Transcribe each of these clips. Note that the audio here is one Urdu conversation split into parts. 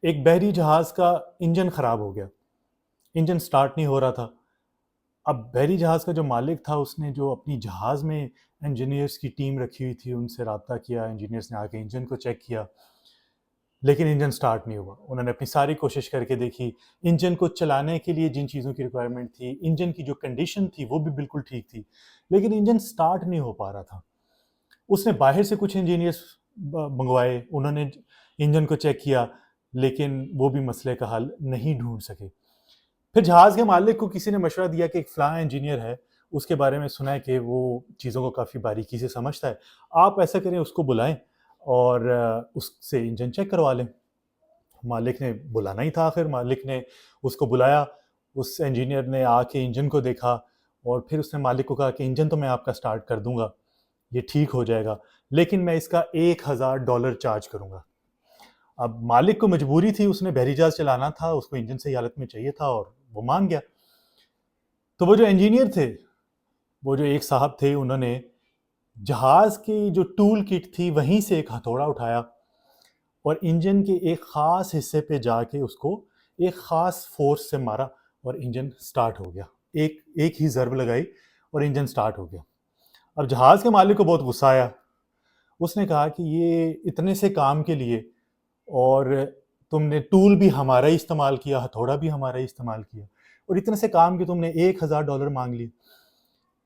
ایک بحری جہاز کا انجن خراب ہو گیا، انجن سٹارٹ نہیں ہو رہا تھا۔ اب بحری جہاز کا جو مالک تھا اس نے جو اپنی جہاز میں انجینئرس کی ٹیم رکھی ہوئی تھی ان سے رابطہ کیا، انجینئرس نے آ کے انجن کو چیک کیا، لیکن انجن سٹارٹ نہیں ہوا۔ انہوں نے اپنی ساری کوشش کر کے دیکھی، انجن کو چلانے کے لیے جن چیزوں کی ریکوائرمنٹ تھی، انجن کی جو کنڈیشن تھی وہ بھی بالکل ٹھیک تھی، لیکن انجن سٹارٹ نہیں ہو پا رہا تھا۔ اس نے باہر سے کچھ انجینئرس منگوائے، انہوں نے انجن کو چیک کیا، لیکن وہ بھی مسئلے کا حل نہیں ڈھونڈ سکے۔ پھر جہاز کے مالک کو کسی نے مشورہ دیا کہ ایک فلاں انجینئر ہے، اس کے بارے میں سنا ہے کہ وہ چیزوں کو کافی باریکی سے سمجھتا ہے، آپ ایسا کریں اس کو بلائیں اور اس سے انجن چیک کروا لیں۔ مالک نے بلانا ہی تھا، آخر مالک نے اس کو بلایا، اس انجینئر نے آ کے انجن کو دیکھا اور پھر اس نے مالک کو کہا کہ انجن تو میں آپ کا سٹارٹ کر دوں گا، یہ ٹھیک ہو جائے گا، لیکن میں اس کا $1000 چارج کروں گا۔ اب مالک کو مجبوری تھی، اس نے بحری جہاز چلانا تھا، اس کو انجن صحیح حالت میں چاہیے تھا اور وہ مان گیا۔ تو وہ جو انجینئر تھے، وہ جو ایک صاحب تھے، انہوں نے جہاز کی جو ٹول کٹ تھی وہیں سے ایک ہتھوڑا اٹھایا اور انجن کے ایک خاص حصے پہ جا کے اس کو ایک خاص فورس سے مارا اور انجن سٹارٹ ہو گیا۔ ایک ہی ضرب لگائی اور انجن سٹارٹ ہو گیا۔ اب جہاز کے مالک کو بہت غصہ آیا، اس نے کہا کہ یہ اتنے سے کام کے لیے اور تم نے ٹول بھی ہمارا ہی استعمال کیا، ہتھوڑا بھی ہمارا ہی استعمال کیا، اور اتنے سے کام کے تم نے $1000 مانگ لی۔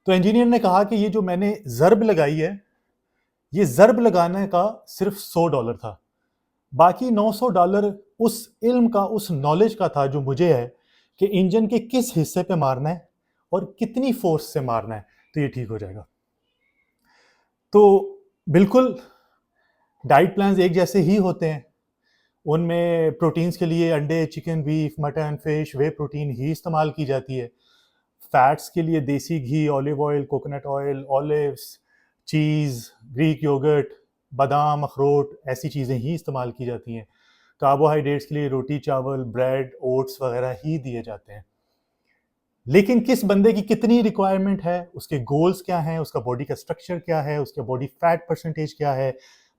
تو انجینئر نے کہا کہ یہ جو میں نے ضرب لگائی ہے، یہ ضرب لگانے کا صرف $100 تھا، باقی $900 اس علم کا، اس نالج کا تھا جو مجھے ہے کہ انجن کے کس حصے پہ مارنا ہے اور کتنی فورس سے مارنا ہے تو یہ ٹھیک ہو جائے گا۔ تو بالکل ڈائٹ پلانز ایک جیسے ہی ہوتے ہیں، ان میں پروٹینز کے لیے انڈے، چکن، بیف، مٹن، فش، وے پروٹین ہی استعمال کی جاتی ہے۔ فیٹس کے لیے دیسی گھی، اولیو آئل، کوکونٹ آئل، اولیوز، چیز، گریک یوگرٹ، بادام، اخروٹ، ایسی چیزیں ہی استعمال کی جاتی ہیں۔ کاربوہائیڈریٹس کے لیے روٹی، چاول، بریڈ، اوٹس وغیرہ ہی دیے جاتے ہیں۔ لیکن کس بندے کی کتنی ریکوائرمنٹ ہے، اس کے گولز کیا ہیں، اس کا باڈی کا سٹرکچر کیا ہے، اس کا باڈی فیٹ پرسنٹیج کیا ہے،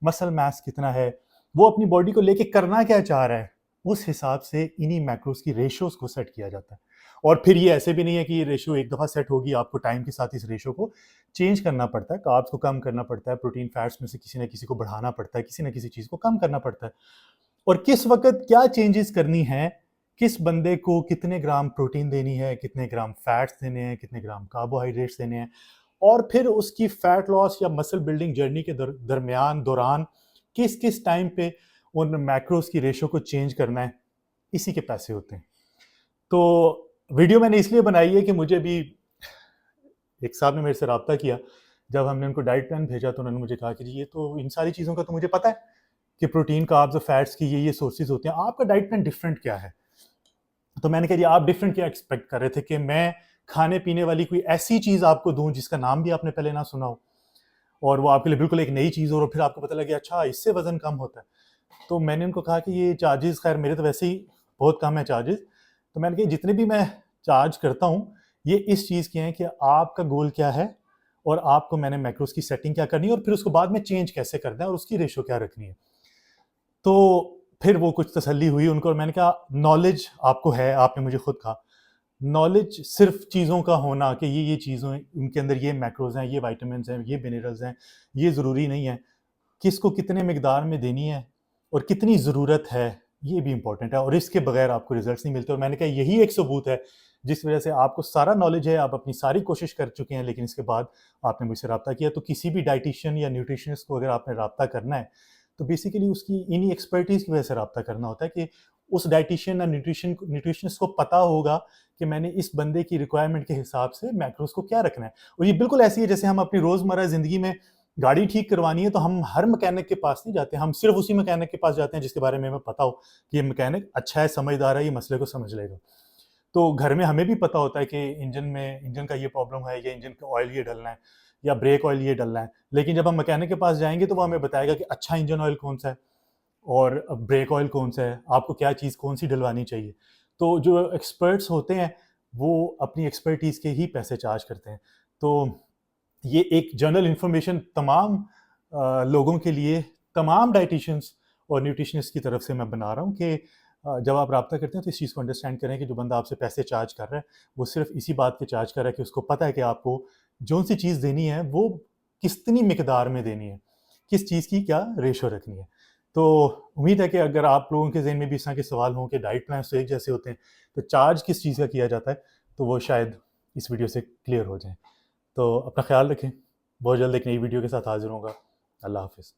مسل میس کتنا ہے، وہ اپنی باڈی کو لے کے کرنا کیا چاہ رہا ہے، اس حساب سے انہی میکروز کی ریشوز کو سیٹ کیا جاتا ہے۔ اور پھر یہ ایسے بھی نہیں ہے کہ یہ ریشو ایک دفعہ سیٹ ہوگی، آپ کو ٹائم کے ساتھ اس ریشو کو چینج کرنا پڑتا ہے، کاربس کو کم کرنا پڑتا ہے، پروٹین فیٹس میں سے کسی نہ کسی کو بڑھانا پڑتا ہے، کسی نہ کسی چیز کو کم کرنا پڑتا ہے، اور کس وقت کیا چینجز کرنی ہے، کس بندے کو کتنے گرام پروٹین دینی ہے، کتنے گرام فیٹس دینے ہیں، کتنے گرام کاربوہائیڈریٹس دینے ہیں، اور پھر اس کی فیٹ لاس یا مسل بلڈنگ جرنی کے دوران کس ٹائم پہ ان میکروز کی ریشو کو چینج کرنا ہے، اسی کے پیسے ہوتے ہیں۔ تو ویڈیو میں نے اس لیے بنائی ہے کہ مجھے بھی ایک صاحب نے میرے سے رابطہ کیا، جب ہم نے ان کو ڈائٹ پلان بھیجا تو انہوں نے مجھے کہا کہ جی یہ تو ان ساری چیزوں کا تو مجھے پتہ ہے کہ پروٹین، کاربز اور فیٹس کی یہ سورسز ہوتے ہیں، آپ کا ڈائٹ پلان ڈفرینٹ کیا ہے؟ تو میں نے کہا جی آپ ڈفرینٹ کیا ایکسپیکٹ کر رہے تھے کہ میں کھانے پینے والی کوئی ایسی چیز آپ کو دوں جس کا نام بھی آپ نے پہلے نہ سنا ہو، اور وہ آپ کے لیے بالکل ایک نئی چیز ہو، اور پھر آپ کو پتہ لگے اچھا اس سے وزن کم ہوتا ہے۔ تو میں نے ان کو کہا کہ یہ چارجز، خیر میرے تو ویسے ہی بہت کم ہے چارجز، تو میں نے کہا جتنے بھی میں چارج کرتا ہوں یہ اس چیز کے ہیں کہ آپ کا گول کیا ہے اور آپ کو میں نے میکروز کی سیٹنگ کیا کرنی ہے، اور پھر اس کو بعد میں چینج کیسے کرنا ہے اور اس کی ریشو کیا رکھنی ہے۔ تو پھر وہ کچھ تسلی ہوئی ان کو، اور میں نے کہا نالج آپ کو ہے، آپ نے مجھے خود کہا نالج صرف چیزوں کا ہونا کہ یہ چیزیں ان کے اندر یہ میکروز ہیں، یہ وائٹامنز ہیں، یہ منرلز ہیں، یہ ضروری نہیں ہے، کس کو کتنے مقدار میں دینی ہے اور کتنی ضرورت ہے یہ بھی امپورٹنٹ ہے، اور اس کے بغیر آپ کو ریزلٹس نہیں ملتے۔ اور میں نے کہا یہی ایک ثبوت ہے جس وجہ سے آپ کو سارا نالج ہے، آپ اپنی ساری کوشش کر چکے ہیں، لیکن اس کے بعد آپ نے مجھ سے رابطہ کیا۔ تو کسی بھی ڈائٹیشین یا نیوٹریشنسٹ کو اگر آپ نے رابطہ کرنا ہے تو بیسیکلی اس کی انہی ایکسپرٹیز کی وجہ سے رابطہ کرنا ہوتا ہے کہ اس ڈائٹیشین یا نیوٹریشنسٹ کو پتہ ہوگا کہ میں نے اس بندے کی ریکوائرمنٹ کے حساب سے میکروز کو کیا رکھنا ہے۔ اور یہ بالکل ایسی ہے جیسے ہم اپنی روزمرہ زندگی میں گاڑی ٹھیک کروانی ہے تو ہم ہر مکینک کے پاس نہیں جاتے، ہم صرف اسی مکینک کے پاس جاتے ہیں جس کے بارے میں ہمیں پتہ ہو کہ یہ مکینک اچھا ہے، سمجھدار ہے، یہ مسئلے کو سمجھ لے گا۔ تو گھر میں ہمیں بھی پتہ ہوتا ہے کہ انجن کا یہ پرابلم ہے، یا انجن کا آئل یہ ڈلنا ہے، یا بریک آئل یہ ڈلنا ہے، لیکن جب ہم مکینک کے پاس جائیں گے تو وہ ہمیں بتائے گا کہ اچھا انجن آئل کون سا ہے، اور بریک آئل کون سا ہے، آپ کو کیا چیز کون سی ڈلوانی چاہیے. تو جو ایکسپرٹس ہوتے ہیں وہ اپنی ایکسپرٹیز کے ہی پیسے چارج کرتے ہیں. تو یہ ایک جنرل انفارمیشن تمام لوگوں کے لیے، تمام ڈائٹیشنس اور نیوٹریشنسٹ کی طرف سے میں بنا رہا ہوں کہ جب آپ رابطہ کرتے ہیں تو اس چیز کو انڈرسٹینڈ کریں کہ جو بندہ آپ سے پیسے چارج کر رہا ہے وہ صرف اسی بات کے چارج کر رہا ہے کہ اس کو پتہ ہے کہ آپ کو جون سی چیز دینی ہے وہ کتنی مقدار میں دینی ہے، کس چیز کی کیا ریشو رکھنی ہے. تو امید ہے کہ اگر آپ لوگوں کے ذہن میں بھی اس طرح کے سوال ہوں کہ ڈائٹ پلانس تو ایک جیسے ہوتے ہیں تو چارج کس چیز کا کیا جاتا ہے، تو وہ شاید اس ویڈیو سے کلیئر ہو جائیں. تو اپنا خیال رکھیں، بہت جلد ایک نئی ویڈیو کے ساتھ حاضر ہوں گا. اللہ حافظ.